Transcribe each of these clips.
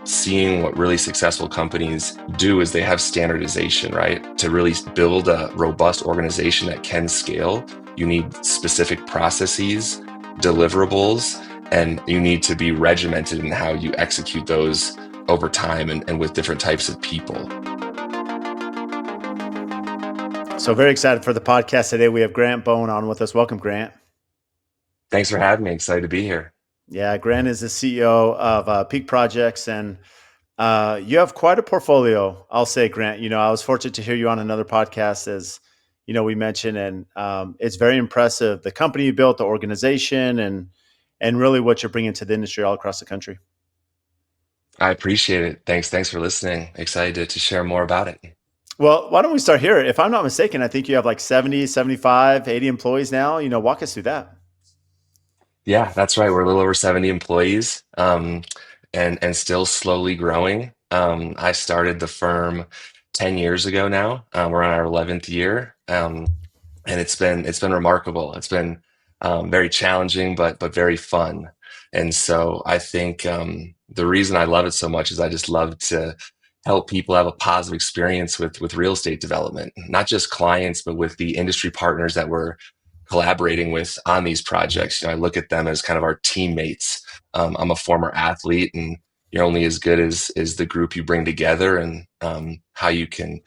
seeing what really successful companies do is they have standardization, right? To really build a robust organization that can scale, you need specific processes, deliverables, and you need to be regimented in how you execute those over time and with different types of people. So very excited for the podcast today. We have Grant Bowen on with us. Welcome, Grant. Thanks for having me. Excited to be here. Yeah, Grant is the CEO of Peak Projects, and you have quite a portfolio. I'll say, Grant. I was fortunate to hear you on another podcast, as we mentioned, and it's very impressive the company you built, the organization, and really what you're bringing to the industry all across the country. I appreciate it. Thanks for listening. Excited to share more about it. Well, why don't we start here? If I'm not mistaken, I think you have like 70, 75, 80 employees now. Walk us through that. Yeah, that's right. We're a little over 70 employees, and still slowly growing. I started the firm 10 years ago now. We're on our 11th year, and it's been remarkable. It's been very challenging, but very fun. And so I think the reason I love it so much is I just love to help people have a positive experience with real estate development, not just clients, but with the industry partners that we're collaborating with on these projects. I look at them as kind of our teammates. I'm a former athlete, and you're only as good as the group you bring together, and how you can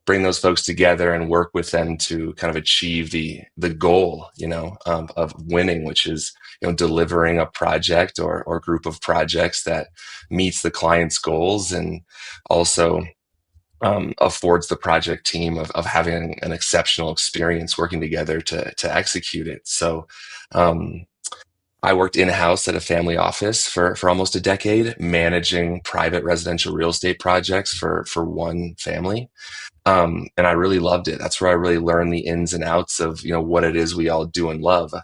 bring those folks together and work with them to kind of achieve the goal, of winning, which is delivering a project or group of projects that meets the client's goals, and also affords the project team of having an exceptional experience working together to execute it. So I worked in-house at a family office for almost a decade, managing private residential real estate projects for one family. And I really loved it. That's where I really learned the ins and outs of what it is we all do and love.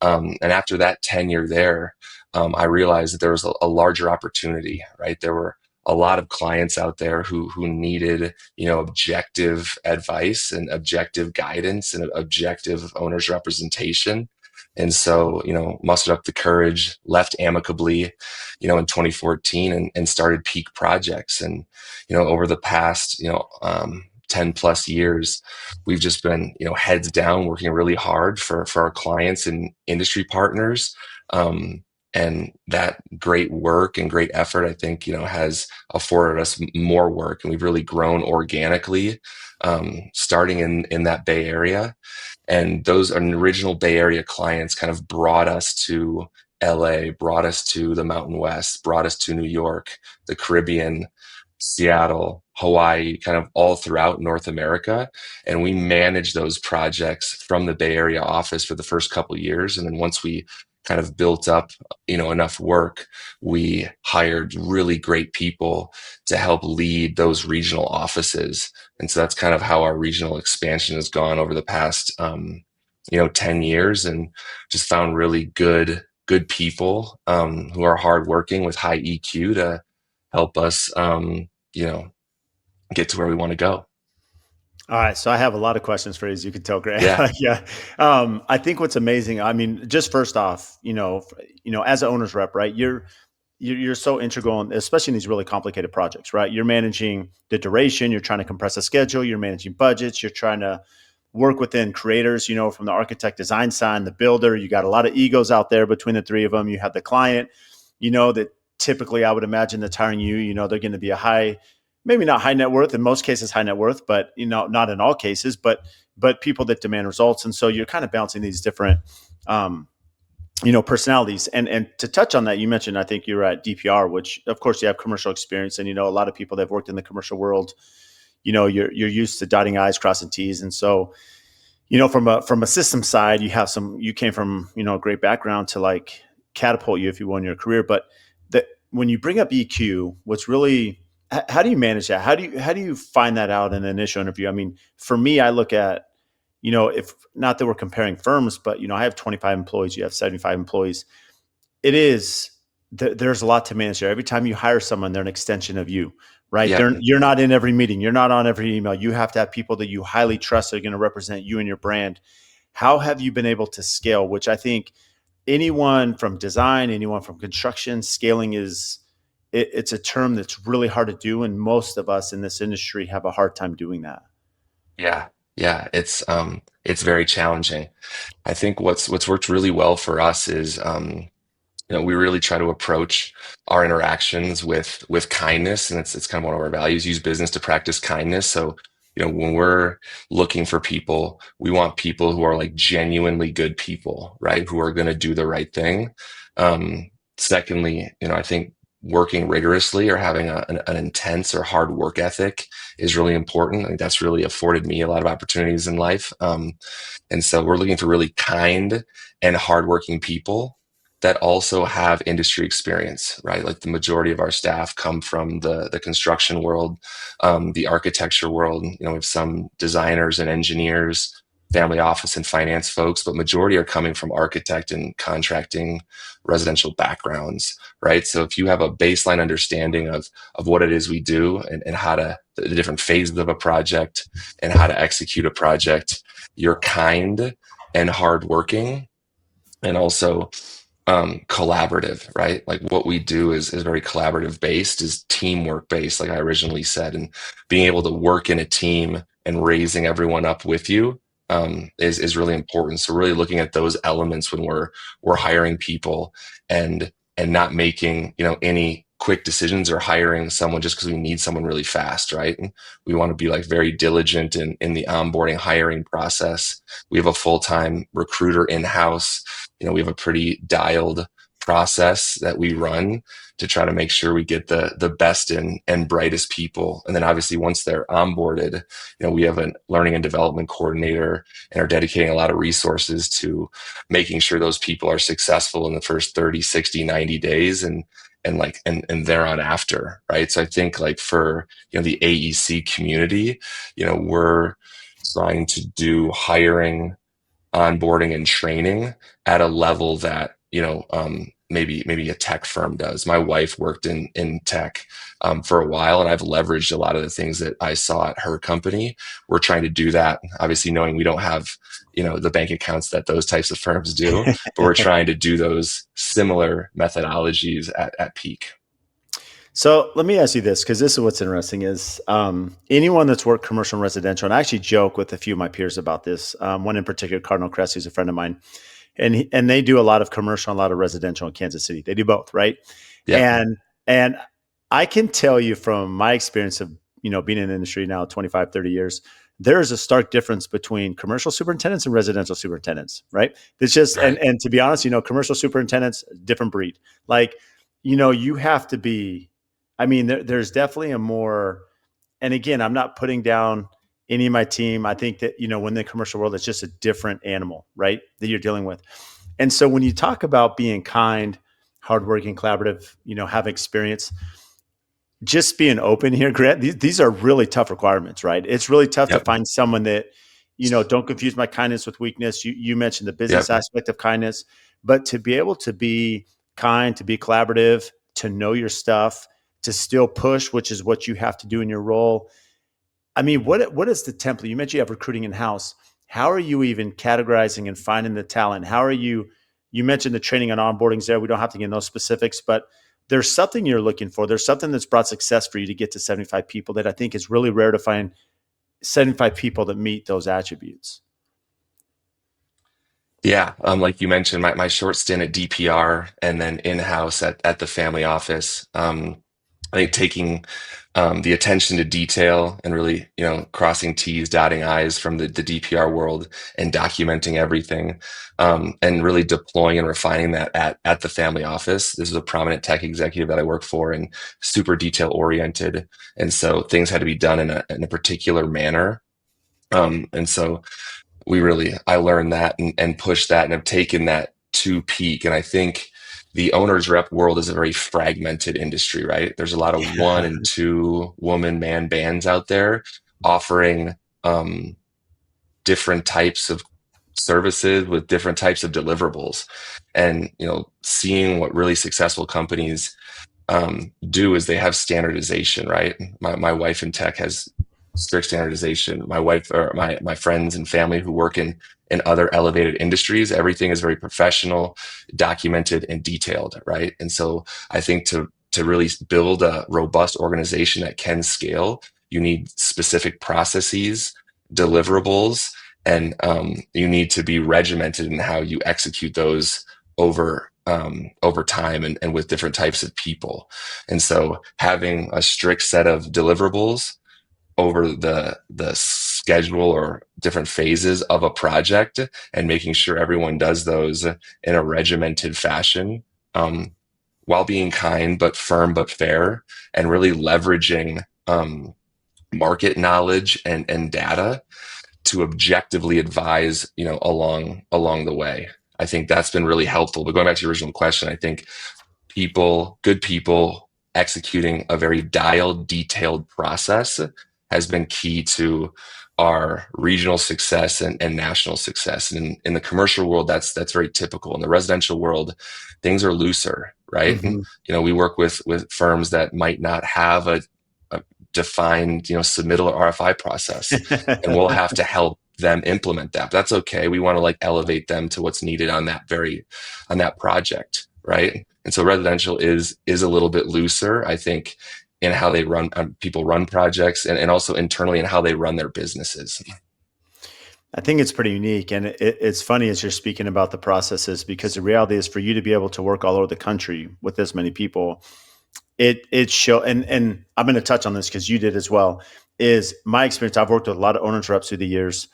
And after that tenure there, I realized that there was a larger opportunity, right? There were a lot of clients out there who needed objective advice and objective guidance and objective owners representation. And so, mustered up the courage, left amicably, in 2014, and started Peak Projects. And, over the past, 10 plus years, we've just been, heads down, working really hard for our clients and industry partners. And that great work and great effort, I think, has afforded us more work. And we've really grown organically, starting in that Bay Area. And those original Bay Area clients kind of brought us to LA, brought us to the Mountain West, brought us to New York, the Caribbean, Seattle, Hawaii, kind of all throughout North America. And we managed those projects from the Bay Area office for the first couple of years. And then once we kind of built up, enough work, we hired really great people to help lead those regional offices. And so that's kind of how our regional expansion has gone over the past, 10 years, and just found really good people, who are hardworking with high EQ to help us, get to where we want to go. All right, so I have a lot of questions for you, as you can tell, Grant. Yeah. Yeah, I think what's amazing. I mean, just first off, as an owner's rep, right? You're so integral, especially in these really complicated projects, right? You're managing the duration, you're trying to compress a schedule, you're managing budgets, you're trying to work within creators, from the architect, design side, the builder. You got a lot of egos out there between the three of them. You have the client, that typically I would imagine that's hiring you. They're going to be a high, maybe not high net worth, in most cases high net worth, but not in all cases, but people that demand results. And so you're kind of bouncing these different personalities. And to touch on that, you mentioned, I think you're at DPR, which of course you have commercial experience, and a lot of people that have worked in the commercial world, you're used to dotting I's, crossing T's. And so from a system side, you came from a great background to like catapult you, if you will, in your career. But when you bring up EQ, what's really, how do you manage that? How do you find that out in an initial interview? I mean, for me, I look at, if not that we're comparing firms, but I have 25 employees, you have 75 employees. It is there's a lot to manage there. Every time you hire someone, they're an extension of you, right? Yep. You're not in every meeting, you're not on every email. You have to have people that you highly trust that are going to represent you and your brand. How have you been able to scale? Which I think anyone from design, anyone from construction, scaling it's a term that's really hard to do, and most of us in this industry have a hard time doing that. Yeah. Yeah. It's very challenging. I think what's worked really well for us is we really try to approach our interactions with kindness, and it's kind of one of our values. Use business to practice kindness. So, when we're looking for people, we want people who are like genuinely good people, right? Who are going to do the right thing. Secondly, I think working rigorously or having an intense or hard work ethic is really important. I think that's really afforded me a lot of opportunities in life. And so we're looking for really kind and hardworking people that also have industry experience, right? Like the majority of our staff come from the construction world, the architecture world. We have some designers and engineers, family office and finance folks, but majority are coming from architect and contracting residential backgrounds, right? So if you have a baseline understanding of what it is we do and how to the different phases of a project and how to execute a project, you're kind and hardworking and also collaborative, right? Like what we do is very collaborative based, is teamwork based, like I originally said, and being able to work in a team and raising everyone up with you is really important. So really looking at those elements when we're hiring people and not making any quick decisions or hiring someone just because we need someone really fast, right? And we want to be like very diligent in the onboarding hiring process. We have a full-time recruiter in-house. We have a pretty dialed process that we run to try to make sure we get the best and brightest people. And then obviously once they're onboarded, we have a learning and development coordinator and are dedicating a lot of resources to making sure those people are successful in the first 30, 60, 90 days and there on after, right? So I think like for the AEC community, we're trying to do hiring, onboarding, and training at a level that maybe a tech firm does. My wife worked in tech for a while, and I've leveraged a lot of the things that I saw at her company. We're trying to do that, obviously knowing we don't have the bank accounts that those types of firms do, but we're trying to do those similar methodologies at peak. So let me ask you this, because this is what's interesting is anyone that's worked commercial and residential, and I actually joke with a few of my peers about this. One in particular, Cardinal Crest, who's a friend of mine, and they do a lot of commercial and a lot of residential in Kansas City. They do both, right? Yep. And I can tell you from my experience of being in the industry now 25, 30 years, there is a stark difference between commercial superintendents and residential superintendents, right? It's just Right. and to be honest, commercial superintendents, different breed. Like, you have to be. I mean, there's definitely a more. And again, I'm not putting down any of my team. I think that when the commercial world, it's just a different animal, right? That you're dealing with. And so when you talk about being kind, hardworking, collaborative, have experience, just being open here, Grant, these are really tough requirements, right? It's really tough to Yep. find someone that, don't confuse my kindness with weakness. You mentioned the business Yep. aspect of kindness, but to be able to be kind, to be collaborative, to know your stuff, to still push, which is what you have to do in your role. I mean, what is the template? You mentioned you have recruiting in house. How are you even categorizing and finding the talent? How are you mentioned the training and onboardings there. We don't have to get into those specifics, but there's something you're looking for. There's something that's brought success for you to get to 75 people that I think is really rare to find 75 people that meet those attributes. Yeah, like you mentioned, my short stint at DPR and then in-house at the family office. I think taking the attention to detail and really, crossing T's, dotting I's from the DPR world and documenting everything, and really deploying and refining that at the family office. This is a prominent tech executive that I work for and super detail oriented. And so things had to be done in a particular manner. And so I learned that and pushed that and have taken that to peak. And I think the owner's rep world is a very fragmented industry, right? There's a lot of one Yeah. and two woman man bands out there offering um, different types of services with different types of deliverables. And, seeing what really successful companies do is they have standardization, right? My wife in tech has strict standardization. My wife or my friends and family who work in other elevated industries, everything is very professional, documented, and detailed, right? And so I think to really build a robust organization that can scale, you need specific processes, deliverables, and you need to be regimented in how you execute those over time and with different types of people. And so having a strict set of deliverables over the schedule or different phases of a project and making sure everyone does those in a regimented fashion, um, while being kind but firm but fair, and really leveraging market knowledge and data to objectively advise, along the way. I think that's been really helpful. But going back to your original question, I think good people executing a very dialed, detailed process has been key to our regional success and national success. And in the commercial world, that's very typical. In the residential world, things are looser, right? And, Hmm. we work with firms that might not have a defined, submittal RFI process, and we'll have to help them implement that. But that's okay. We want to like elevate them to what's needed on that project, right? And so residential is a little bit looser, I think, in how they run people run projects, and also internally in how they run their businesses. I think it's pretty unique. And it's funny as you're speaking about the processes, because the reality is for you to be able to work all over the country with this many people, it show and I'm going to touch on this because you did as well. Is my experience. I've worked with a lot of owners reps through the years.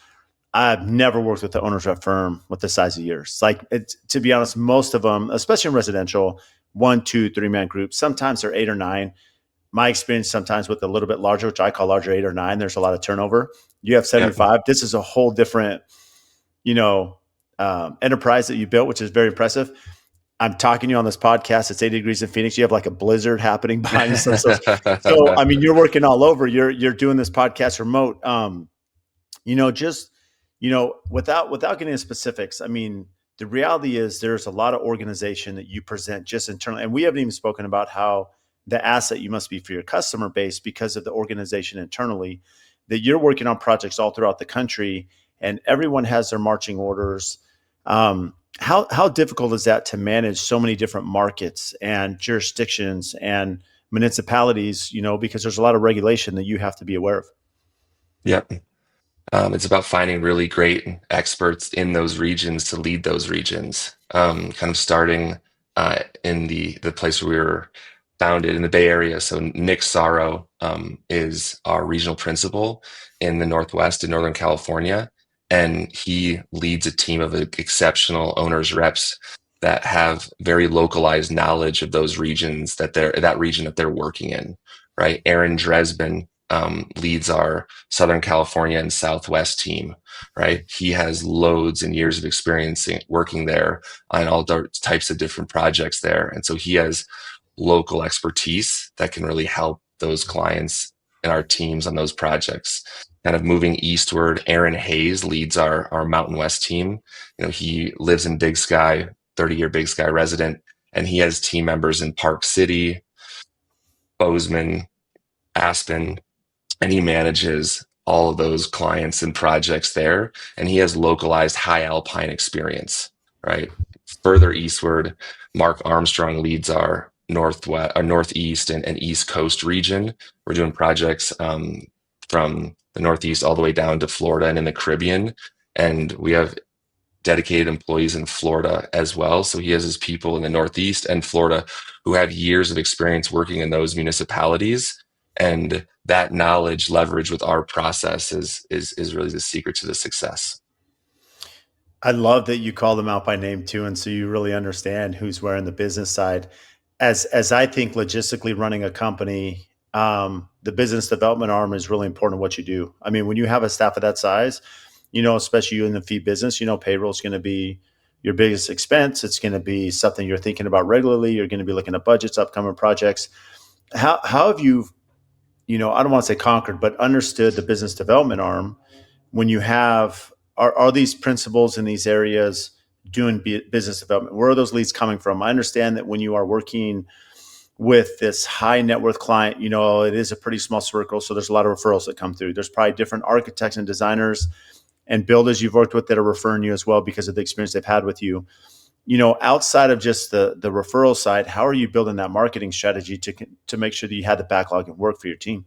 I've never worked with the owners rep firm with the size of yours. Like, to be honest, most of them, especially in residential, 1, 2, 3 man groups, sometimes they're 8 or 9. My experience sometimes with a little bit larger, which I call larger, 8 or 9, there's a lot of turnover. You have Yep. 75. This is a whole different, you know, enterprise that you built, which is very impressive. I'm talking to you on this podcast. It's 80 degrees in Phoenix. You have like a blizzard happening behind you. So I mean, you're working all over. You're doing this podcast remote. Just without getting into specifics, I mean, the reality is there's a lot of organization that you present just internally, and we haven't even spoken about how the asset you must be for your customer base because of the organization internally, that you're working on projects all throughout the country, and everyone has their marching orders. How difficult is that to manage so many different markets and jurisdictions and municipalities? Because there's a lot of regulation that you have to be aware of. Yep. It's about finding really great experts in those regions to lead those regions. Kind of starting in the place where we were founded in the Bay Area. So Nick Sorrow is our regional principal in the Northwest in Northern California, and he leads a team of exceptional owners reps that have very localized knowledge of those regions that region that they're working in. Right, Aaron Dresben leads our Southern California and Southwest team, right? He has loads and years of experience working there on all types of different projects there. And so he has local expertise that can really help those clients and our teams on those projects. Kind of moving eastward, Aaron Hayes leads our Mountain West team. He lives in Big Sky, 30-year Big Sky resident, and he has team members in Park City, Bozeman, Aspen, and he manages all of those clients and projects there. And he has localized high alpine experience, right? Further eastward, Mark Armstrong leads our northwest, our northeast and east coast region. We're doing projects from the northeast all the way down to Florida and in the Caribbean. And we have dedicated employees in Florida as well. So he has his people in the Northeast and Florida who have years of experience working in those municipalities. And that knowledge leverage with our process is really the secret to the success. I love that you call them out by name too, and so you really understand who's where in the business side. As I think logistically running a company, the business development arm is really important in what you do. I mean, when you have a staff of that size, especially you in the fee business, payroll is going to be your biggest expense. It's going to be something you're thinking about regularly. You're going to be looking at budgets, upcoming projects. How have you, I don't want to say conquered, but understood the business development arm when you have are these principals in these areas doing business development? Where are those leads coming from? I understand that when you are working with this high net worth client, it is a pretty small circle. So there's a lot of referrals that come through. There's probably different architects and designers and builders you've worked with that are referring you as well because of the experience they've had with you. outside of just the referral side, how are you building that marketing strategy to make sure that you had the backlog and work for your team?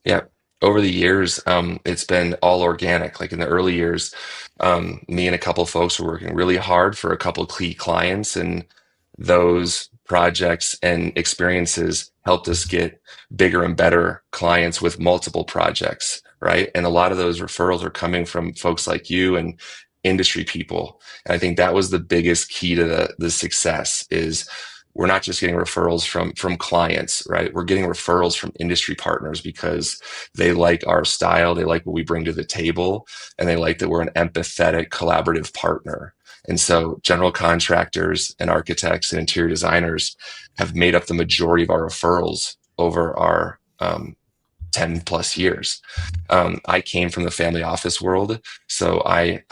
Yeah. Over the years, it's been all organic. Like in the early years, me and a couple folks were working really hard for a couple key clients, and those projects and experiences helped us get bigger and better clients with multiple projects, right? And a lot of those referrals are coming from folks like you and industry people. And I think that was the biggest key to the success is we're not just getting referrals from clients, right? We're getting referrals from industry partners because they like our style, they like what we bring to the table, and they like that we're an empathetic, collaborative partner. And so general contractors and architects and interior designers have made up the majority of our referrals over our 10 plus years. I came from the family office world, so I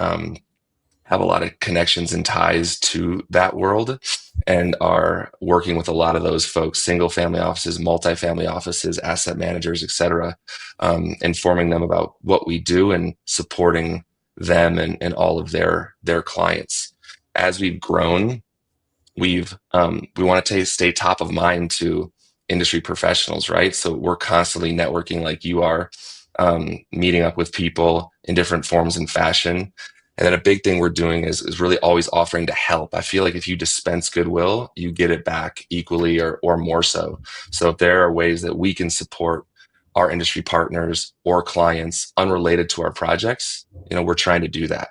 have a lot of connections and ties to that world and are working with a lot of those folks, single family offices, multifamily offices, asset managers, et cetera, informing them about what we do and supporting them and all of their clients. As we've grown, we want to stay top of mind to industry professionals, right? So we're constantly networking like you are, meeting up with people in different forms and fashion. And then a big thing we're doing is really always offering to help. I feel like if you dispense goodwill, you get it back equally or more so. So if there are ways that we can support our industry partners or clients unrelated to our projects, we're trying to do that.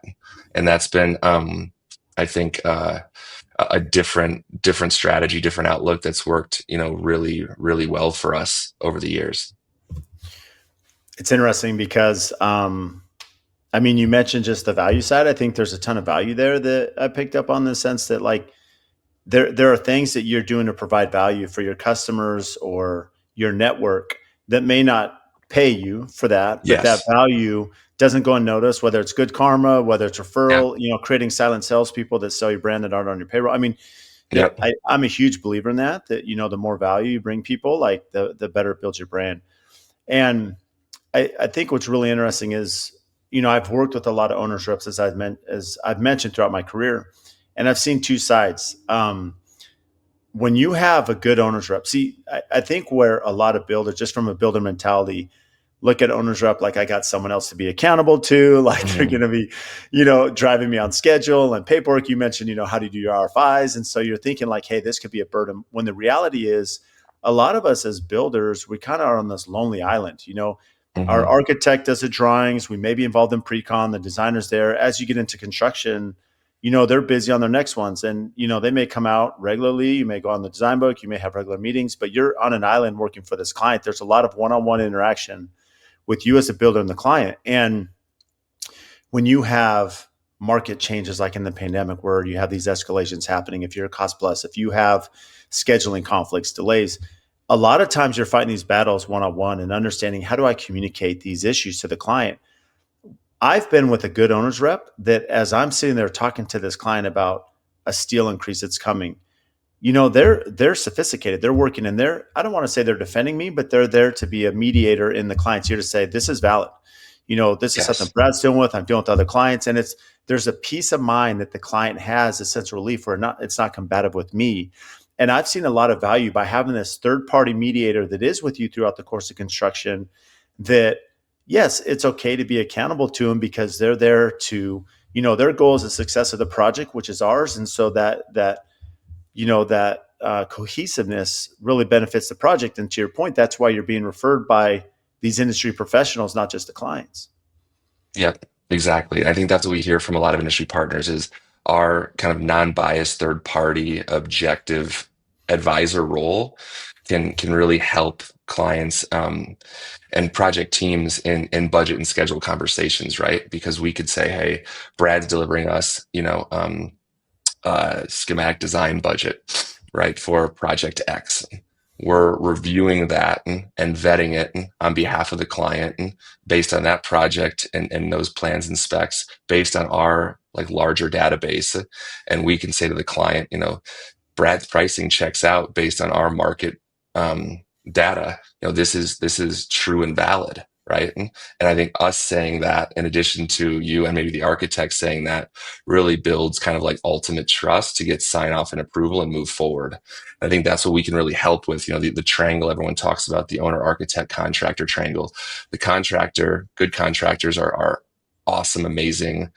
And that's been, I think, a different strategy, different outlook that's worked, really, really well for us over the years. It's interesting because, I mean, you mentioned just the value side. I think there's a ton of value there that I picked up on, the sense that, like, there are things that you're doing to provide value for your customers or your network that may not pay you for that, but that Yes. value doesn't go unnoticed, whether it's good karma, whether it's Yeah. referral, creating silent salespeople that sell your brand that aren't on your payroll. I mean, Yep. I'm a huge believer in that, the more value you bring people, like the better it builds your brand. And I think what's really interesting is, I've worked with a lot of owners reps, as I've mentioned throughout my career, and I've seen two sides. When you have a good owner's rep, see, I think where a lot of builders, just from a builder mentality, look at owner's rep like I got someone else to be accountable to, like they're Mhm. going to be, driving me on schedule and paperwork. You mentioned, how do you do your RFIs? And so you're thinking like, hey, this could be a burden. When the reality is, a lot of us as builders, we kind of are on this lonely island. Our Mhm. architect does the drawings. We may be involved in pre-con. The designer's there. As you get into construction, they're busy on their next ones, and they may come out regularly. You may go on the design book, you may have regular meetings, but you're on an island working for this client. There's a lot of one-on-one interaction with you as a builder and the client. And when you have market changes like in the pandemic, where you have these escalations happening, if you're a cost plus, if you have scheduling conflicts, delays, a lot of times you're fighting these battles one-on-one and understanding, how do I communicate these issues to the client? I've been with a good owner's rep that, as I'm sitting there talking to this client about a steel increase that's coming, they're sophisticated. They're working in there. I don't want to say they're defending me, but they're there to be a mediator in the client's ear to say, this is valid. This is something Yes. Brad's dealing with. I'm dealing with other clients. And there's a peace of mind that the client has, a sense of relief where it's not combative with me. And I've seen a lot of value by having this third party mediator that is with you throughout the course of construction, that, yes, it's okay to be accountable to them, because they're there to, their goal is the success of the project, which is ours. And so that cohesiveness really benefits the project. And to your point, that's why you're being referred by these industry professionals, not just the clients. Yep. Exactly. I think that's what we hear from a lot of industry partners is our kind of non-biased third party objective advisor role can really help clients, and project teams in budget and schedule conversations, right? Because we could say, hey, Brad's delivering us, schematic design budget, right, for project X. We're reviewing that and vetting it on behalf of the client and based on that project and those plans and specs based on our like larger database. And we can say to the client, Brad's pricing checks out based on our market, data. This is true and valid, right? And I think us saying that, in addition to you and maybe the architect saying that, really builds kind of like ultimate trust to get sign off and approval and move forward. I think that's what we can really help with. The triangle everyone talks about, the owner, architect, contractor triangle. The contractor, good contractors are awesome, amazing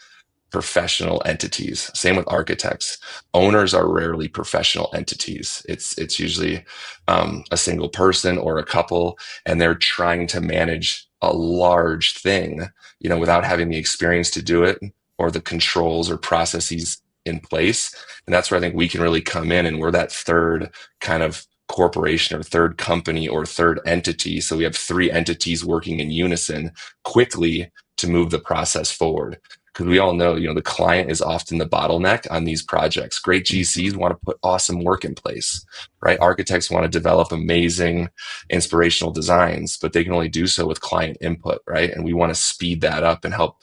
professional entities. Same with architects. Owners are rarely professional entities. It's usually a single person or a couple, and they're trying to manage a large thing, without having the experience to do it or the controls or processes in place. And that's where I think we can really come in, and we're that third kind of corporation or third company or third entity. So we have three entities working in unison quickly to move the process forward, because we all know, the client is often the bottleneck on these projects. Great GCs want to put awesome work in place, right? Architects want to develop amazing inspirational designs, but they can only do so with client input, right? And we want to speed that up and help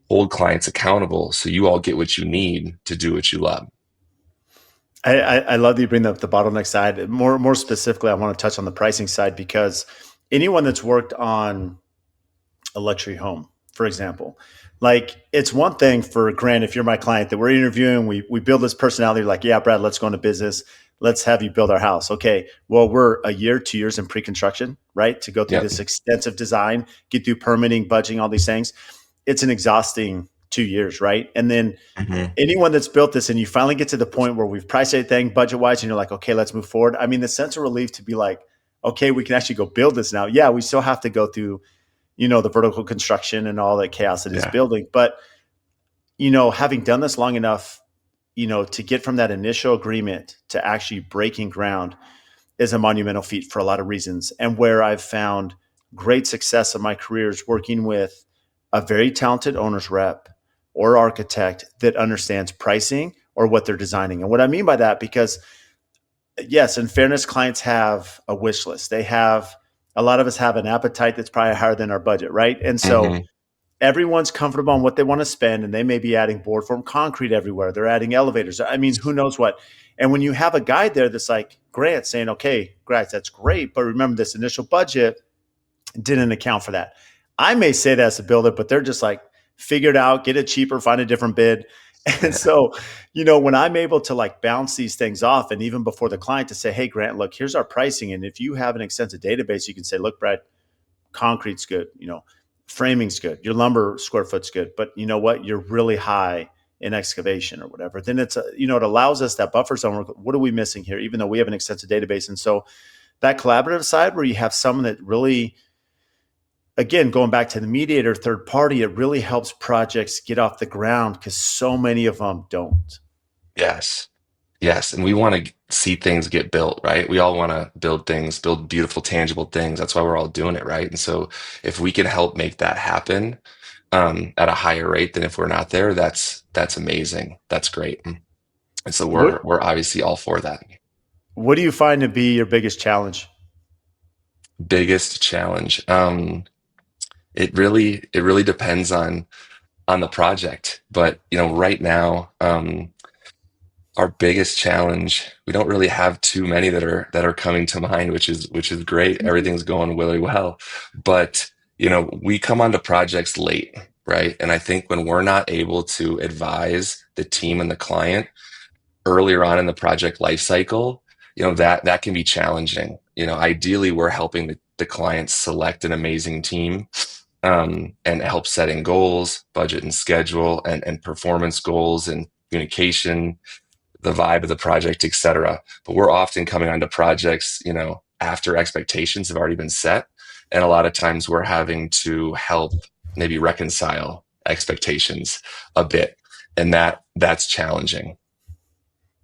hold clients accountable so you all get what you need to do what you love. I love that you bring up the bottleneck side. More specifically, I want to touch on the pricing side because anyone that's worked on a luxury home, for example, like it's one thing for Grant, if you're my client that we're interviewing, we build this personality, like, yeah, Brad, let's go into business. Let's have you build our house. Okay. Well, we're a year, 2 years in pre-construction, right? To go through Yep. this extensive design, get through permitting, budgeting, all these things. It's an exhausting 2 years, right? And then Hmm. anyone that's built this and you finally get to the point where we've priced everything budget wise and you're like, okay, let's move forward. I mean, the sense of relief to be like, okay, we can actually go build this now. Yeah, we still have to go through, the vertical construction and all that chaos that is Yeah. building. But, having done this long enough, to get from that initial agreement to actually breaking ground is a monumental feat for a lot of reasons. And where I've found great success in my career is working with a very talented owner's rep or architect that understands pricing or what they're designing. And what I mean by that, because yes, in fairness, clients have a wish list. A lot of us have an appetite that's probably higher than our budget, right? And so Hmm. everyone's comfortable on what they want to spend, and they may be adding board form concrete everywhere. They're adding elevators. I mean, who knows what? And when you have a guy there that's like Grant saying, okay, Grant, that's great, but remember this initial budget didn't account for that. I may say that as a builder, but they're just like, figure it out, get it cheaper, find a different bid. And Yeah. so, when I'm able to like bounce these things off, and even before the client to say, hey, Grant, look, here's our pricing. And if you have an extensive database, you can say, look, Brad, concrete's good, framing's good, your lumber square foot's good, but you know what? You're really high in excavation or whatever. Then it allows us that buffer zone. What are we missing here? Even though we have an extensive database. And so that collaborative side where you have someone that really, again, going back to the mediator third party, it really helps projects get off the ground because so many of them don't. Yes. Yes, and we want to see things get built, right? We all want to build things, build beautiful, tangible things. That's why we're all doing it, right? And so if we can help make that happen at a higher rate than if we're not there, that's amazing. That's great. And so we're What we're obviously all for that. what do you find to be your biggest challenge? Biggest challenge. It really depends on the project, but right now, our biggest challenge, we don't really have too many that are coming to mind, which is great. Everything's going really well. But, we come onto projects late, right? And I think when we're not able to advise the team and the client earlier on in the project life cycle, that can be challenging. Ideally we're helping the client select an amazing team, and help setting goals, budget and schedule, and performance goals and communication, the vibe of the project, etc. But we're often coming onto projects, after expectations have already been set. And a lot of times we're having to help maybe reconcile expectations a bit. And that's challenging.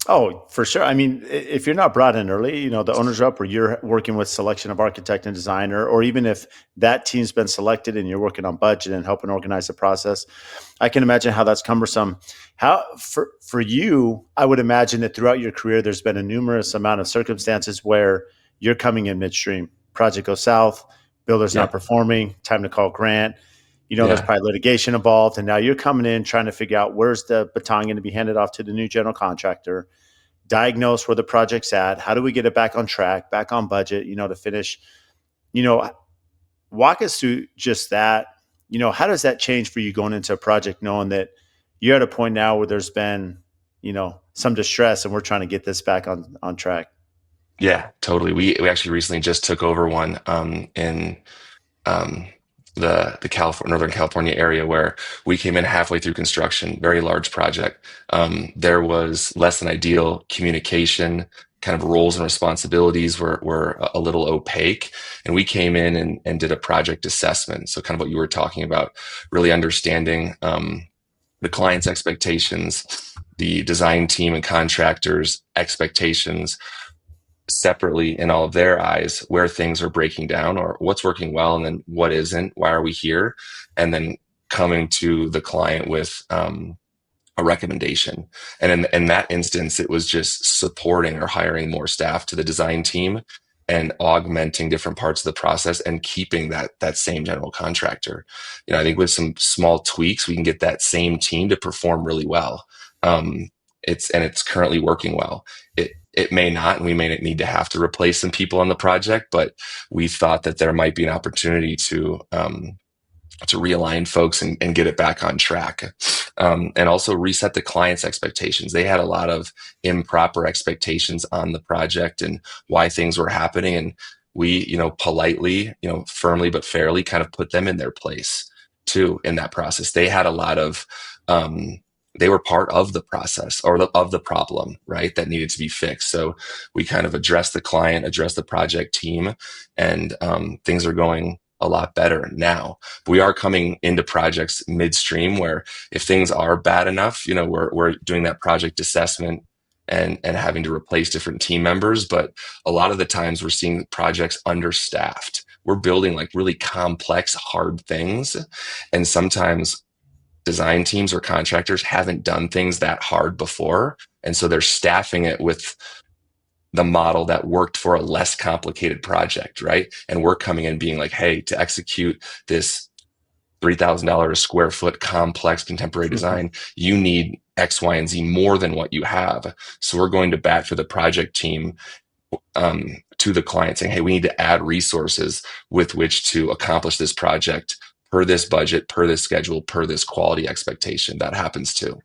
Oh, for sure. I mean, if you're not brought in early, the owner's up, or you're working with selection of architect and designer, or even if that team's been selected and you're working on budget and helping organize the process, I can imagine how that's cumbersome. How for you, I would imagine that throughout your career, there's been a numerous amount of circumstances where you're coming in midstream, project goes south, builder's not Yep. performing, time to call Grant. There's Yeah. probably litigation involved, and now you're coming in trying to figure out where's the baton going to be handed off to the new general contractor, diagnose where the project's at. How do we get it back on track, back on budget, to finish? You know, walk us through just that. How does that change for you going into a project knowing that you're at a point now where there's been, some distress and we're trying to get this back on track? Yeah, totally. We actually recently just took over one in um, the California, Northern California area where we came in halfway through construction, very large project. There was less than ideal communication, kind of roles and responsibilities were a little opaque. And we came in and did a project assessment. So kind of what you were talking about, really understanding the client's expectations, the design team and contractors' expectations separately in all of their eyes where things are breaking down or what's working well and then what isn't, why are we here, and then coming to the client with a recommendation. And in that instance, it was just supporting or hiring more staff to the design team and augmenting different parts of the process and keeping that same general contractor. I think with some small tweaks, we can get that same team to perform really well. Um, it's currently working well. It may not, and we may need to have to replace some people on the project, but we thought that there might be an opportunity to realign folks and get it back on track. And also reset the client's expectations. They had a lot of improper expectations on the project and why things were happening. And we, politely, firmly but fairly kind of put them in their place too in that process. They had a lot of, they were part of the process or of the problem, right? That needed to be fixed. So we kind of addressed the client, addressed the project team, and things are going a lot better now. But we are coming into projects midstream where if things are bad enough, we're doing that project assessment and having to replace different team members. But a lot of the times we're seeing projects understaffed. We're building like really complex, hard things. And sometimes design teams or contractors haven't done things that hard before. And so they're staffing it with the model that worked for a less complicated project, right? And we're coming in being like, hey, to execute this $3,000 a square foot complex contemporary design, you need X, Y, and Z more than what you have. So we're going to bat for the project team to the client saying, hey, we need to add resources with which to accomplish this project per this budget, per this schedule, per this quality expectation. That happens too.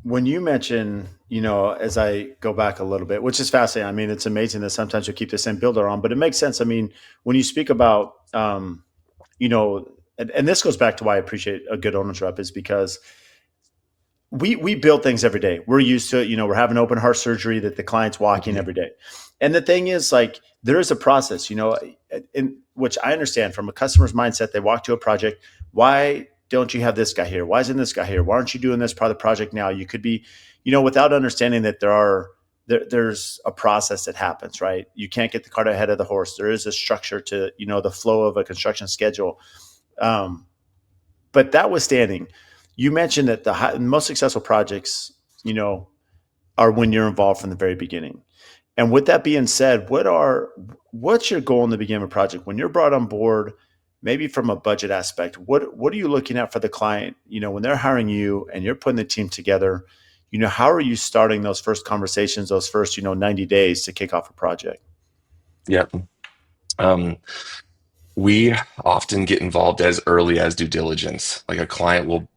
When you mention, as I go back a little bit, which is fascinating. I mean, it's amazing that sometimes we keep the same builder on, but it makes sense. I mean, when you speak about, you know, and this goes back to why I appreciate a good owner's rep is because we build things every day. We're used to it. We're having open heart surgery that the client's walking Mhm. every day. And the thing is, like, there is a process, in which I understand from a customer's mindset. They walk to a project. Why don't you have this guy here? Why isn't this guy here? Why aren't you doing this part of the project now? You could be, without understanding that there's a process that happens, right? You can't get the cart ahead of the horse. There is a structure to, the flow of a construction schedule. Um, but that withstanding, you mentioned that the most successful projects, are when you're involved from the very beginning. And with that being said, what's your goal in the beginning of a project when you're brought on board? Maybe from a budget aspect, what are you looking at for the client? When they're hiring you and you're putting the team together, how are you starting those first conversations, those first 90 days to kick off a project? Yep. Um, we often get involved as early as due diligence. Like a client will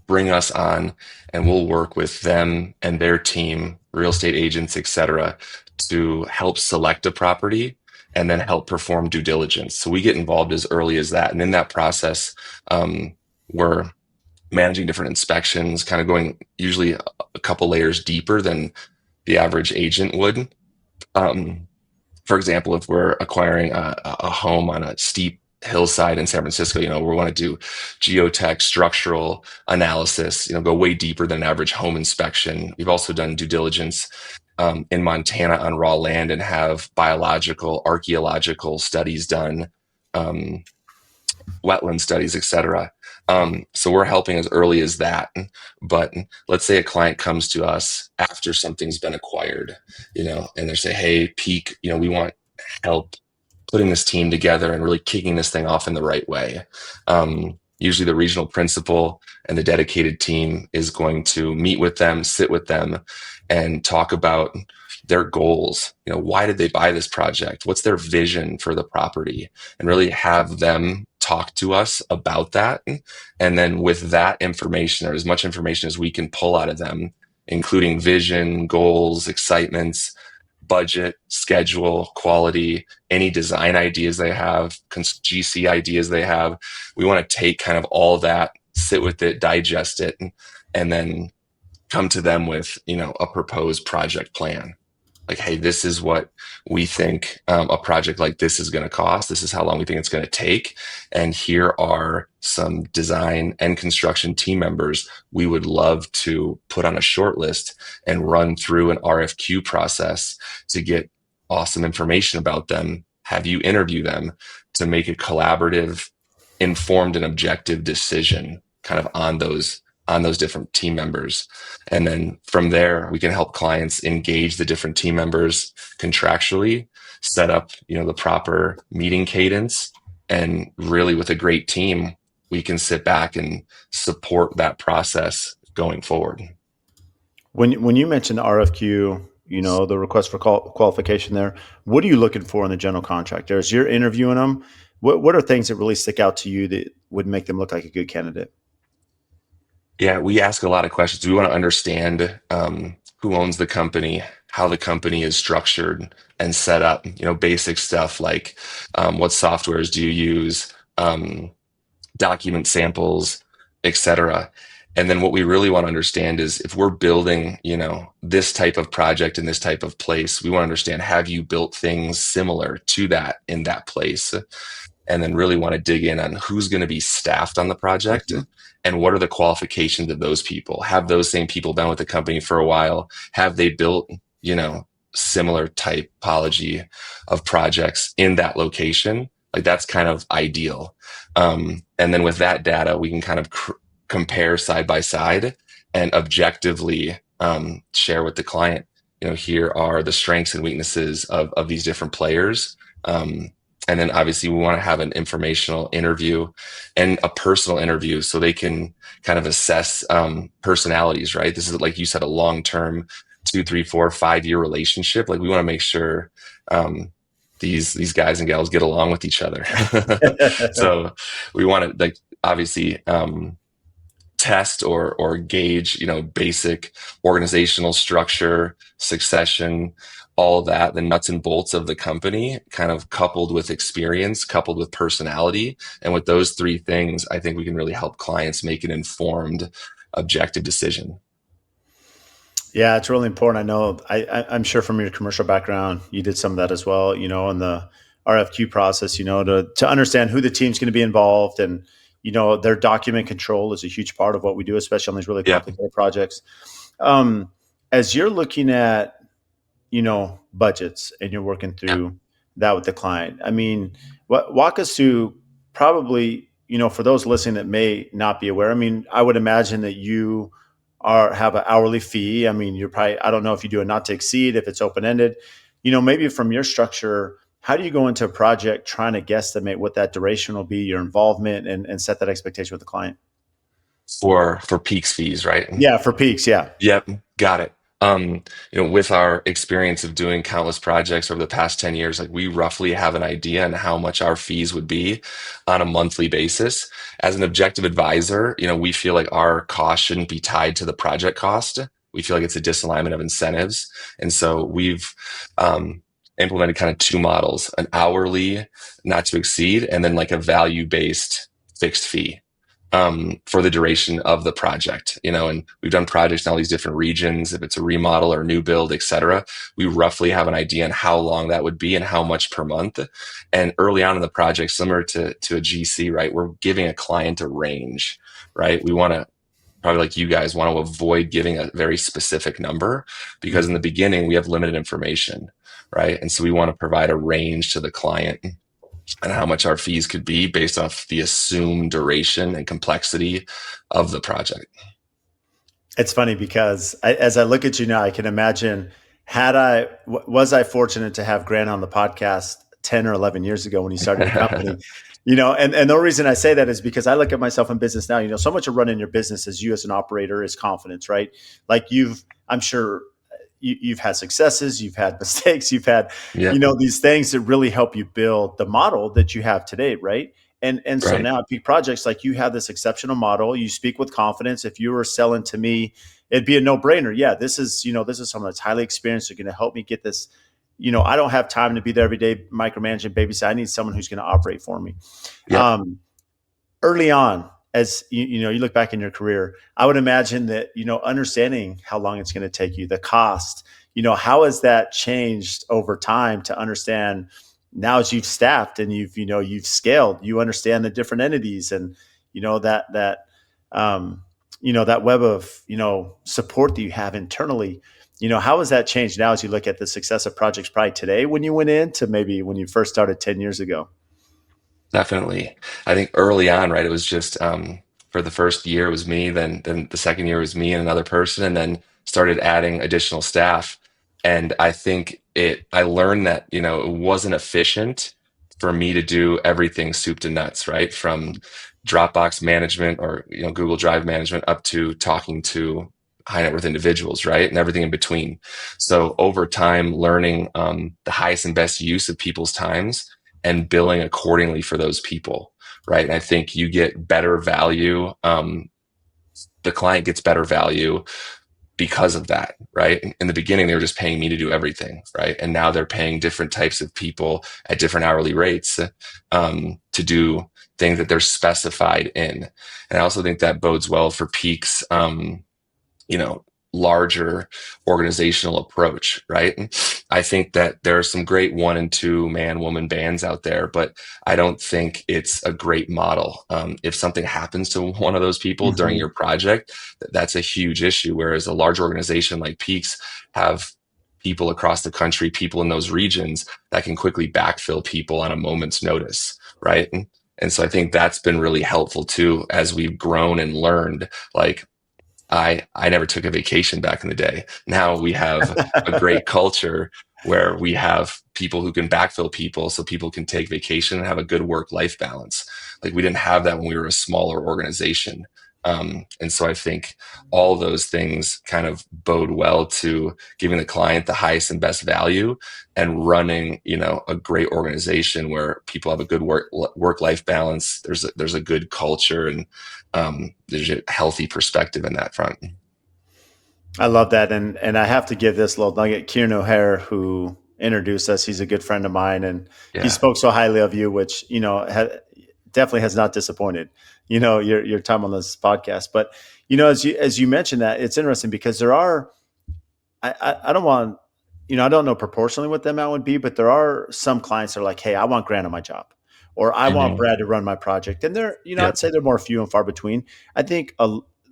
bring us on and we'll work with them and their team, real estate agents, et cetera, to help select a property and then help perform due diligence. So we get involved as early as that. And in that process, we're managing different inspections, kind of going usually a couple layers deeper than the average agent would. Um, for example, if we're acquiring a home on a steep hillside in San Francisco, we want to do geotech, structural analysis, go way deeper than an average home inspection. We've also done due diligence in Montana on raw land and have biological, archaeological studies done, um, wetland studies, et cetera. So we're helping as early as that. But let's say a client comes to us after something's been acquired, and they say, hey, Peak, we want help putting this team together and really kicking this thing off in the right way. Usually the regional principal and the dedicated team is going to meet with them, sit with them, and talk about their goals. Why did they buy this project? What's their vision for the property? And really have them talk to us about that. And then with that information, or as much information as we can pull out of them, including vision, goals, excitements, budget, schedule, quality, any design ideas they have, GC ideas they have. We want to take kind of all that, sit with it, digest it, and then come to them with, a proposed project plan. Like, hey, this is what we think a project like this is going to cost. This is how long we think it's going to take. And here are some design and construction team members we would love to put on a short list and run through an RFQ process to get awesome information about them, have you interview them to make a collaborative, informed, and objective decision kind of on those different team members. And then from there, we can help clients engage the different team members contractually, set up, the proper meeting cadence. And really with a great team, we can sit back and support that process going forward. When you mentioned the RFQ, the request for qualification there, what are you looking for in the general contractor? As you're interviewing them, what are things that really stick out to you that would make them look like a good candidate? Yeah, we ask a lot of questions. We want to understand who owns the company, how the company is structured and set up. Basic stuff like what softwares do you use, document samples, etc. And then what we really want to understand is if we're building, this type of project in this type of place, we want to understand, have you built things similar to that in that place? And then really want to dig in on who's going to be staffed on the project Mhm. and what are the qualifications of those people. Have those same people been with the company for a while? Have they built, similar typology of projects in that location? Like that's kind of ideal. And then with that data, we can kind of compare side by side and objectively share with the client, here are the strengths and weaknesses of these different players. And then obviously we want to have an informational interview and a personal interview so they can kind of assess personalities, right? This is, like you said, a long-term 2, 3, 4, 5 year relationship. Like we want to make sure these guys and gals get along with each other. So we want to, like, obviously test or gauge, basic organizational structure, succession, all of that, the nuts and bolts of the company, kind of coupled with experience, coupled with personality. And with those three things, I think we can really help clients make an informed, objective decision. Yeah, it's really important. I know. I'm sure from your commercial background, you did some of that as well. In the RFQ process, to understand who the team's going to be involved, and their document control is a huge part of what we do, especially on these really Yeah. complicated projects. Um, as you're looking at budgets and you're working Yeah. through that with the client, I mean, walk us through probably for those listening that may not be aware. I mean, I would imagine that you have an hourly fee. I mean, you're probably, I don't know if you do a not to exceed, if it's open ended. Maybe from your structure, how do you go into a project trying to guesstimate what that duration will be, your involvement, and set that expectation with the client? For peaks fees, right? Yeah, for peaks. Yeah. Yep, got it. With our experience of doing countless projects over the past 10 years, like we roughly have an idea on how much our fees would be on a monthly basis. As an objective advisor, we feel like our cost shouldn't be tied to the project cost. We feel like it's a disalignment of incentives. And so we've implemented kind of two models, an hourly not to exceed, and then like a value-based fixed fee for the duration of the project, and we've done projects in all these different regions. If it's a remodel or new build, et cetera, we roughly have an idea on how long that would be and how much per month. And early on in the project, similar to a GC, right, we're giving a client a range, right? We want to, probably like you guys, want to avoid giving a very specific number because in the beginning we have limited information, right? And so we want to provide a range to the client and how much our fees could be based off the assumed duration and complexity of the project. It's funny because as I look at you now, I can imagine, was I fortunate to have Grant on the podcast 10 or 11 years ago when you started your company. And the reason I say that is because I look at myself in business now. So much of running your business as you as an operator is confidence, right? Like I'm sure you've had successes, you've had mistakes, you've had, Yep. these things that really help you build the model that you have today, right? And so Right. now at Peak Projects, like, you have this exceptional model. You speak with confidence. If you were selling to me, it'd be a no brainer. Yeah, this is someone that's highly experienced. They're going to help me get this. I don't have time to be there every day, micromanaging, babysit. I need someone who's going to operate for me. Yep. Um, Early on, as you look back in your career, I would imagine that, understanding how long it's going to take you, the cost, how has that changed over time to understand now as you've staffed and you've scaled, you understand the different entities and, um, that web of, support that you have internally. How has that changed now as you look at the success of projects probably today when you went in to maybe when you first started 10 years ago? Definitely. I think early on, right, it was just for the first year it was me, then the second year was me and another person, and then started adding additional staff. And I think I learned that, it wasn't efficient for me to do everything soup to nuts, right? From Dropbox management or, Google Drive management up to talking to high net worth individuals, right? And everything in between. So over time, learning the highest and best use of people's times and billing accordingly for those people, right? And I think you get better value. The client gets better value because of that, right? In the beginning, they were just paying me to do everything, right? And now they're paying different types of people at different hourly rates to do things that they're specified in. And I also think that bodes well for Peak's you know, larger organizational approach, right? I think that there are some great one and two man woman bands out there, but I don't think it's a great model. If something happens to one of those people during Mhm. your project, that's a huge issue. Whereas a large organization like Peaks have people across the country, people in those regions that can quickly backfill people on a moment's notice, right? And so I think that's been really helpful too as we've grown and learned. Like I never took a vacation back in the day. Now we have a great culture where we have people who can backfill people so people can take vacation and have a good work life balance. Like we didn't have that when we were a smaller organization. And so I think all those things kind of bode well to giving the client the highest and best value and running, a great organization where people have a good work life balance. There's a good culture and there's a healthy perspective in that front. I love that, and I have to give this little nugget. Kieran O'Hare, who introduced us, he's a good friend of mine, and he Yeah. spoke so highly of you, which definitely has not disappointed. Your time on this podcast, but as you mentioned that, it's interesting because there are I don't want, I don't know proportionally what the amount would be, but there are some clients that are like, hey, I want Grant on my job, or I want Hmm. Brad to run my project. And I'd Yep. say they're more few and far between. I think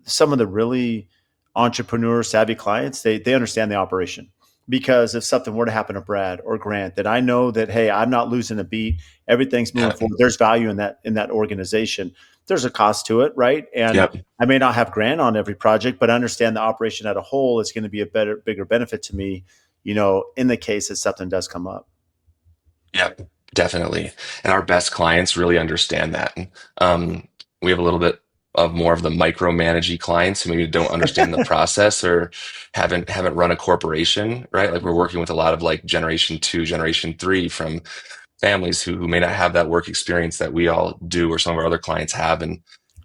some of the really entrepreneur savvy clients, they understand the operation. Because if something were to happen to Brad or Grant, that I know that, hey, I'm not losing a beat. Everything's moving Yep. forward. There's value in that organization. There's a cost to it, right? And Yep. I may not have Grant on every project, but I understand the operation at a whole is going to be a bigger benefit to me, in the case that something does come up. Yep. Definitely. And our best clients really understand that. Um, we have a little bit of more of the micromanaging clients who maybe don't understand the process or haven't run a corporation, right? Like we're working with a lot of like generation two, generation three from families who may not have that work experience that we all do or some of our other clients have. And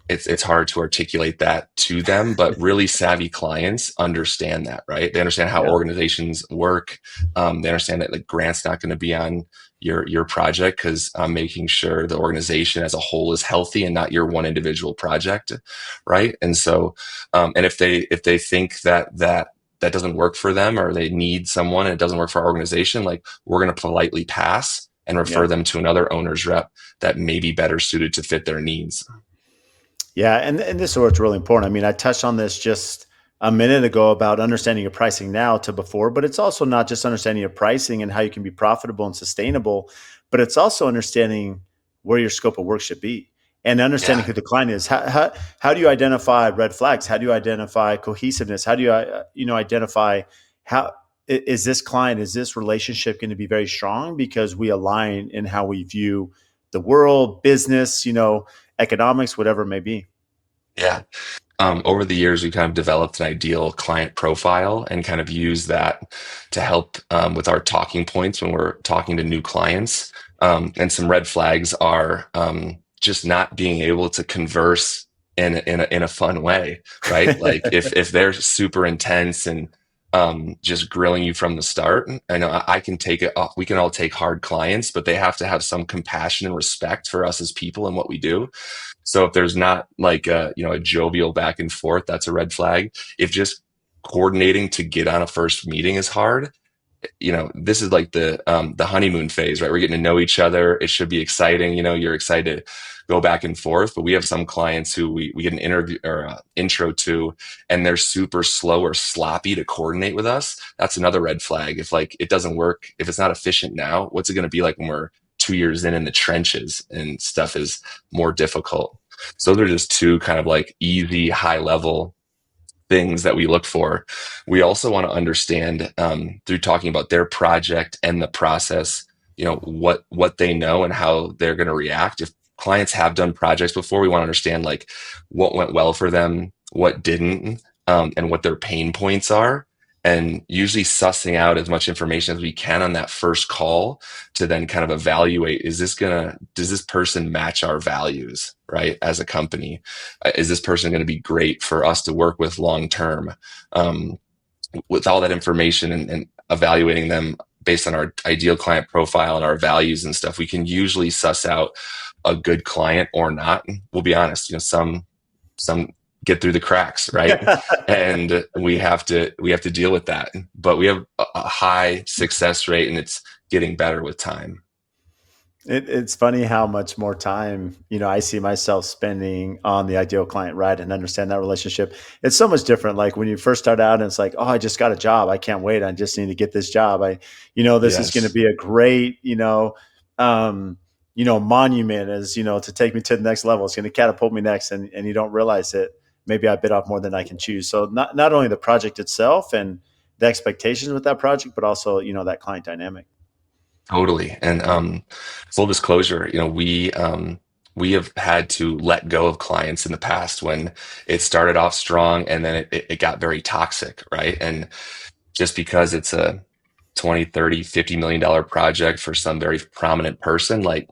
it's hard to articulate that to them, but really savvy clients understand that, right? They understand how Yeah. organizations work. They understand that like grants not going to be on your project because I'm making sure the organization as a whole is healthy and not your one individual project, right? And so, and if they think that doesn't work for them or they need someone and it doesn't work for our organization, like we're going to politely pass and refer Yeah. them to another owner's rep that may be better suited to fit their needs. Yeah, and this is where it's really important. I mean, I touched on this just a minute ago about understanding your pricing now to before, but it's also not just understanding your pricing and how you can be profitable and sustainable, but it's also understanding where your scope of work should be and understanding Yeah. who the client is. How do you identify red flags? How do you identify cohesiveness? How do you identify how? is this client, is this relationship going to be very strong because we align in how we view the world, business, economics, whatever it may be. Yeah. Over the years, we kind of developed an ideal client profile and kind of use that to help with our talking points when we're talking to new clients. And some red flags are just not being able to converse in a fun way, right? Like if they're super intense and just grilling you from the start. I know I can take it. We can all take hard clients, but they have to have some compassion and respect for us as people and what we do. So if there's not like a jovial back and forth, that's a red flag. If just coordinating to get on a first meeting is hard, this is like the honeymoon phase, right? We're getting to know each other. It should be exciting. You're excited to go back and forth. But we have some clients who we get an interview or intro to, and they're super slow or sloppy to coordinate with us. That's another red flag. If like it doesn't work, if it's not efficient now, what's it going to be like when we're 2 years in the trenches and stuff is more difficult? So those are just two kind of like easy, high level things that we look for. We also want to understand through talking about their project and the process, what they know and how they're going to react. If clients have done projects before, we want to understand like what went well for them, what didn't, and what their pain points are. And usually sussing out as much information as we can on that first call to then kind of evaluate, does this person match our values, right? As a company, is this person going to be great for us to work with long term? Um, with all that information and evaluating them based on our ideal client profile and our values and stuff, we can usually suss out a good client or not. We'll be honest, some get through the cracks, right? And we have to deal with that. But we have a high success rate, and it's getting better with time. It's funny how much more time, I see myself spending on the ideal client, right? And understand that relationship. It's so much different. Like when you first start out and it's like, oh, I just got a job. I can't wait. I just need to get this job. This is going to Yes, be a great, monument as, to take me to the next level. It's going to catapult me next. And you don't realize it. Maybe I bit off more than I can chew. So not only the project itself and the expectations with that project, but also, that client dynamic. totally. And full disclosure, we have had to let go of clients in the past when it started off strong and then it got very toxic, right? And just because it's a 20, 30, $50 million project for some very prominent person, like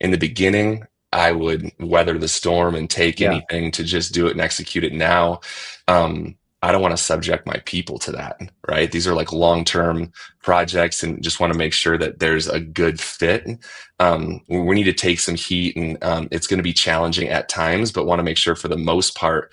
in the beginning, I would weather the storm and take Yeah. anything to just do it and execute it now. I don't want to subject my people to that, right? These are like long-term projects and just want to make sure that there's a good fit. We need to take some heat and it's going to be challenging at times, but want to make sure for the most part,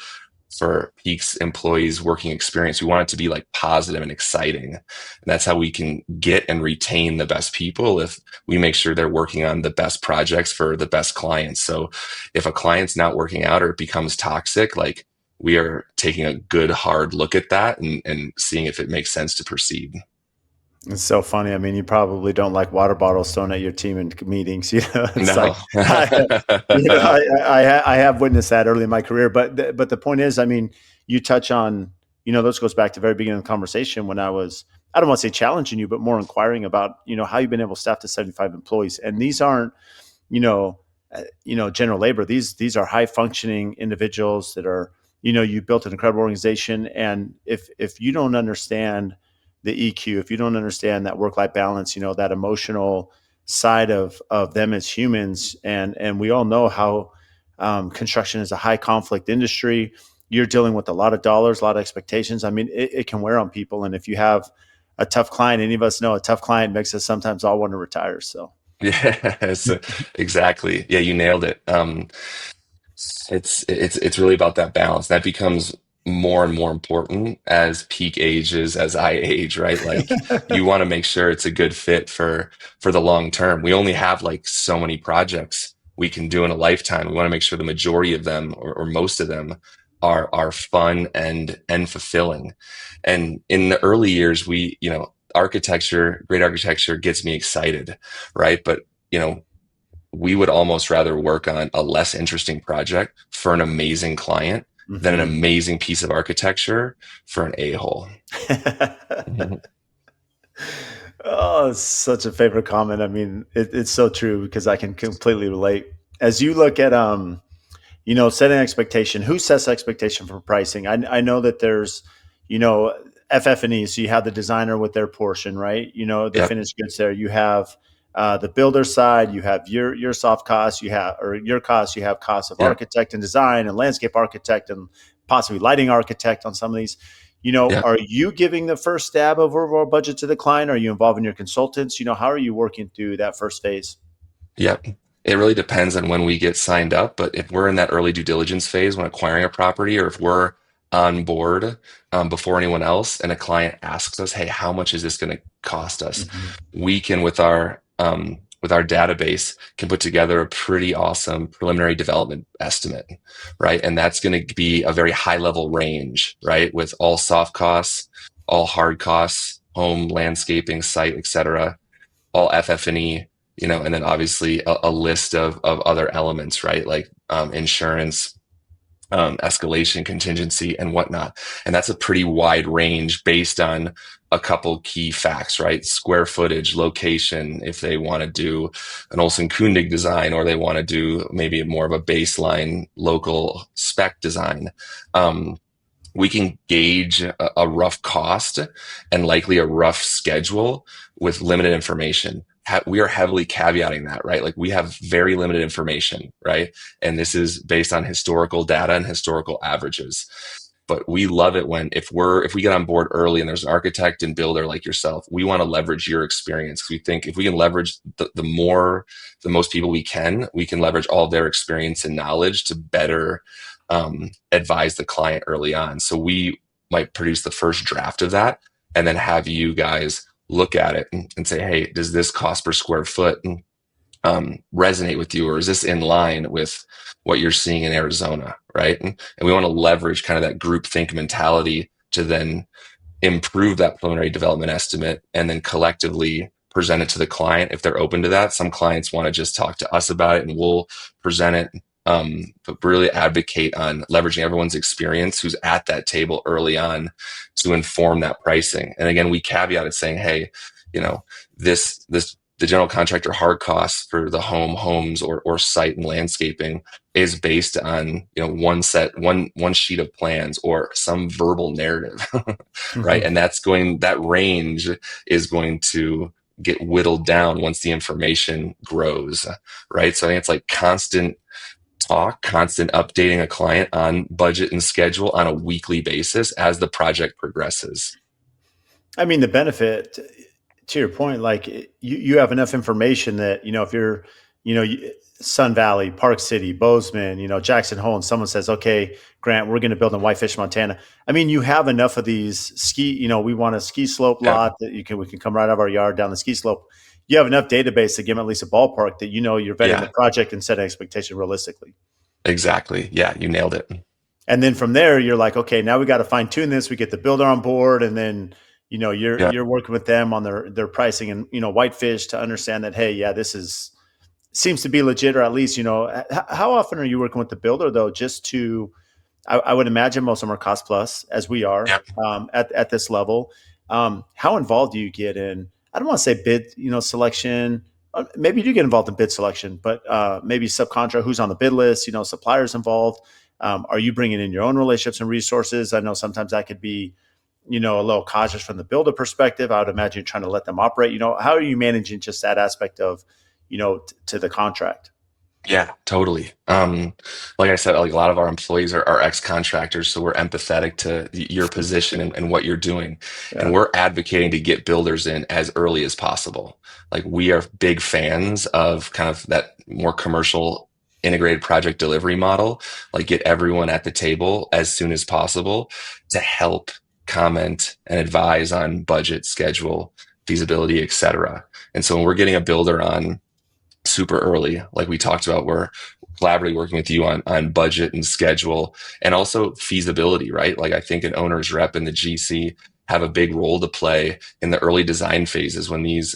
for Peak's employees' working experience, we want it to be like positive and exciting. And that's how we can get and retain the best people if we make sure they're working on the best projects for the best clients. So if a client's not working out or it becomes toxic, like we are taking a good hard look at that and seeing if it makes sense to proceed. It's so funny. I mean, you probably don't like water bottles thrown at your team in meetings. It's No. like, I have witnessed that early in my career. But the point is, I mean, you touch on, this goes back to the very beginning of the conversation when I don't want to say challenging you, but more inquiring about, how you've been able to staff to 75 employees. And these aren't, general labor. These are high functioning individuals that are, you built an incredible organization. And if you don't understand the EQ, if you don't understand that work life balance, that emotional side of them as humans, and we all know how construction is a high conflict industry. You're dealing with a lot of dollars, a lot of expectations. I mean, it can wear on people, and if you have a tough client, any of us know a tough client makes us sometimes all want to retire. So Yes, exactly. Yeah, you nailed it. It's really about that balance that becomes more and more important as peak ages, as I age, right? Like you want to make sure it's a good fit for the long term. We only have like so many projects we can do in a lifetime. We want to make sure the majority of them or most of them are fun and fulfilling. And in the early years, architecture, great architecture gets me excited, right? But you know, we would almost rather work on a less interesting project for an amazing client than an Mhm. amazing piece of architecture for an a-hole. Oh, it's such a favorite comment. I mean, it's so true because I can completely relate. As you look at setting expectation. Who sets expectation for pricing? I know that there's, you know, FF&E. So you have the designer with their portion, right? The Yep. finished goods there. You have the builder side. You have your soft costs. You have or your costs. You have costs of Yep. architect and design and landscape architect and possibly lighting architect on some of these. Yep. Are you giving the first stab of overall budget to the client? Are you involving your consultants? How are you working through that first phase? Yep. It really depends on when we get signed up, but if we're in that early due diligence phase when acquiring a property, or if we're on board before anyone else, and a client asks us, "Hey, how much is this going to cost us?" Mhm. We can, with our database, can put together a pretty awesome preliminary development estimate, right? And that's going to be a very high level range, right, with all soft costs, all hard costs, home, landscaping, site, etc., all FF&E, and then obviously a list of other elements, right? Like insurance, escalation, contingency, and whatnot. And that's a pretty wide range based on a couple key facts, right? Square footage, location, if they want to do an Olsen Kundig design, or they want to do maybe more of a baseline local spec design. We can gauge a rough cost and likely a rough schedule with limited information. We are heavily caveating that, right? Like, we have very limited information, right? And this is based on historical data and historical averages. But we love it when, if we get on board early and there's an architect and builder like yourself, we want to leverage your experience. We think if we can leverage the most people we can leverage all their experience and knowledge to better advise the client early on. So we might produce the first draft of that and then have you guys look at it and say, "Hey, does this cost per square foot resonate with you, or is this in line with what you're seeing in Arizona?" Right? And we want to leverage kind of that group think mentality to then improve that preliminary development estimate and then collectively present it to the client if they're open to that. Some clients want to just talk to us about it and we'll present it. But really advocate on leveraging everyone's experience who's at that table early on to inform that pricing. And again, we caveat it saying, "Hey, you know, the general contractor hard costs for the homes or site and landscaping is based on, one sheet of plans or some verbal narrative." Right? And that range is going to get whittled down once the information grows, right? So I think it's like constant talk, constant updating a client on budget and schedule on a weekly basis as the project progresses. I mean, the benefit to your point, like you have enough information that, if you're, Sun Valley, Park City, Bozeman, Jackson Hole, and someone says, "Okay, Grant, we're going to build in Whitefish, Montana." I mean, you have enough of these ski, we want a ski slope Yeah. lot that we can come right out of our yard down the ski slope. You have enough database to give them at least a ballpark that, you're vetting the Yeah, project and setting expectation realistically. exactly. Yeah, you nailed it. And then from there, you're like, okay, now we got to fine tune this. We get the builder on board, and then Yeah. you're working with them on their pricing and Whitefish to understand that, hey, yeah, this is seems to be legit, or at least how often are you working with the builder though? Just to I would imagine most of them are cost plus, as we are Yeah. at this level. How involved do you get in? I don't want to say bid, selection. Maybe you do get involved in bid selection, but maybe subcontractor who's on the bid list, suppliers involved. Are you bringing in your own relationships and resources? I know sometimes that could be, a little cautious from the builder perspective. I would imagine you're trying to let them operate. How are you managing just that aspect of, to the contract? Yeah, totally. Like I said, like, a lot of our employees are ex-contractors, so we're empathetic to your position and what you're doing. And Yeah. we're advocating to get builders in as early as possible. Like, we are big fans of kind of that more commercial integrated project delivery model, like get everyone at the table as soon as possible to help comment and advise on budget, schedule, feasibility, etc. And so when we're getting a builder on super early, like we talked about, we're collaboratively working with you on budget and schedule and also feasibility, right? Like, I think an owner's rep and the GC have a big role to play in the early design phases when these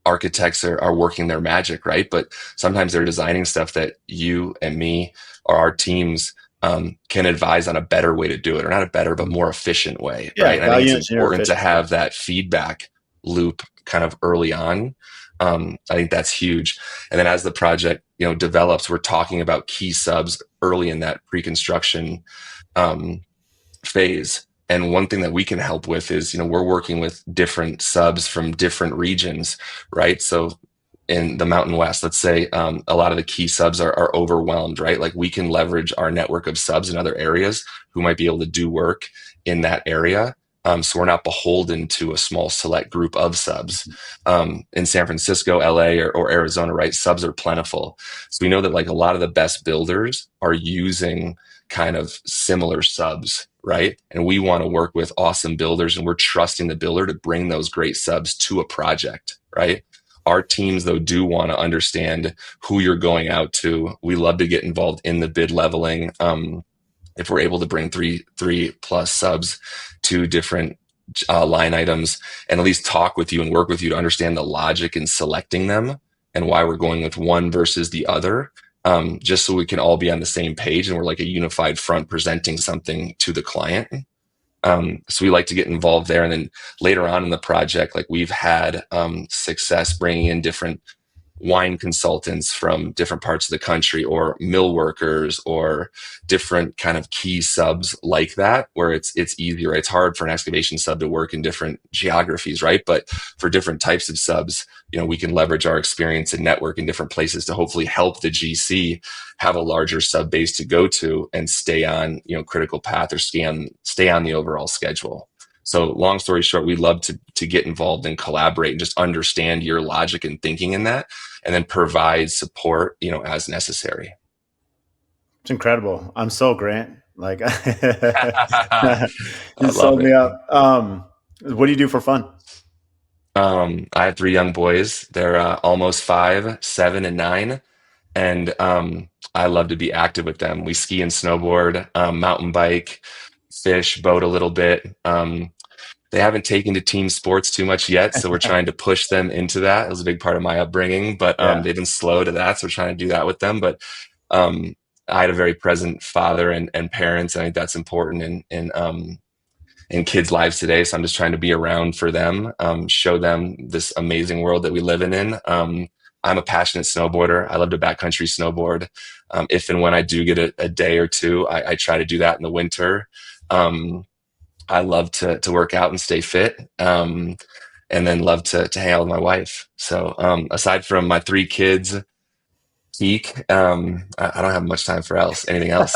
architects are working their magic, right? But sometimes they're designing stuff that you and me or our teams can advise on a better way to do it, or not a better, but more efficient way, right? Yeah, And I think value it's engineer important to efficiency. have that feedback loop kind of early on. I think that's huge. And then as the project, develops, we're talking about key subs early in that pre-construction um, phase. And one thing that we can help with is, we're working with different subs from different regions, right? So in the Mountain West, let's say a lot of the key subs are overwhelmed, right? Like we can leverage our network of subs in other areas who might be able to do work in that area. So we're not beholden to a small select group of subs. In San Francisco, LA, or Arizona, right? Subs are plentiful. So we know that like a lot of the best builders are using kind of similar subs, right? And we want to work with awesome builders, and we're trusting the builder to bring those great subs to a project, right? Our teams, though, do want to understand who you're going out to. We love to get involved in the bid leveling. If we're able to bring three plus subs to different line items, and at least talk with you and work with you to understand the logic in selecting them and why we're going with one versus the other, just so we can all be on the same page and we're like a unified front presenting something to the client. So we like to get involved there. And then later on in the project, like we've had success bringing in different wine consultants from different parts of the country, or mill workers, or different kind of key subs like that, where it's easier. It's hard for an excavation sub to work in different geographies, right? But for different types of subs, we can leverage our experience and network in different places to hopefully help the GC have a larger sub base to go to and stay on, critical path, or stay on the overall schedule. So long story short, we love to get involved and collaborate and just understand your logic and thinking in that, and then provide support, as necessary. It's incredible. I'm so Grant. Like I you love sold me it. up. What do you do for fun? I have three young boys. They're almost 5, 7, and 9, and I love to be active with them. We ski and snowboard, mountain bike, fish, boat a little bit. They haven't taken to team sports too much yet, so we're trying to push them into that. It was a big part of my upbringing, but Yeah. they've been slow to that, so we're trying to do that with them. But um, I had a very present father and parents. And I think that's important in kids' lives today. So I'm just trying to be around for them, show them this amazing world that we live in. I'm a passionate snowboarder. I love to backcountry snowboard. If and when I do get a day or two, I try to do that in the winter. Um, I love to work out and stay fit. And then love to hang out with my wife. So aside from my three kids, peak, I don't have much time for anything else.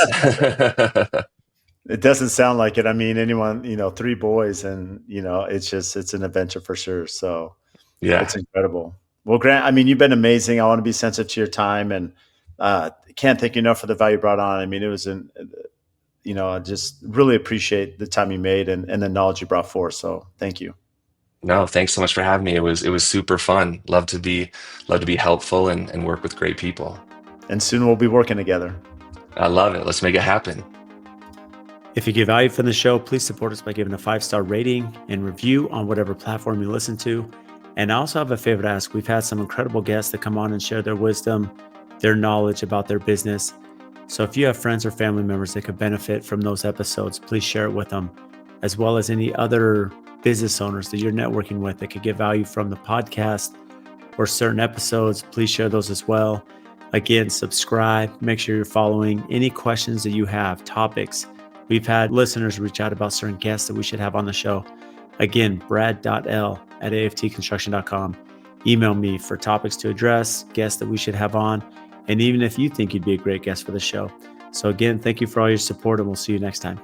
It doesn't sound like it. I mean, anyone, three boys, and it's an adventure for sure. So Yeah. it's incredible. Well, Grant, I mean, you've been amazing. I want to be sensitive to your time, and can't thank you enough for the value brought on. I mean, it was I just really appreciate the time you made, and the knowledge you brought forth. So thank you. No, thanks so much for having me. It was super fun. Love to be helpful and work with great people. And soon we'll be working together. I love it. Let's make it happen. If you get value from the show, please support us by giving a 5-star rating and review on whatever platform you listen to. And I also have a favor to ask. We've had some incredible guests that come on and share their wisdom, their knowledge about their business. So if you have friends or family members that could benefit from those episodes, please share it with them, as well as any other business owners that you're networking with that could get value from the podcast or certain episodes. Please share those as well. Again, subscribe, make sure you're following. Any questions that you have, topics. We've had listeners reach out about certain guests that we should have on the show. Again, brad.l@aftconstruction.com. Email me for topics to address, guests that we should have on, and even if you think you'd be a great guest for the show. So again, thank you for all your support, and we'll see you next time.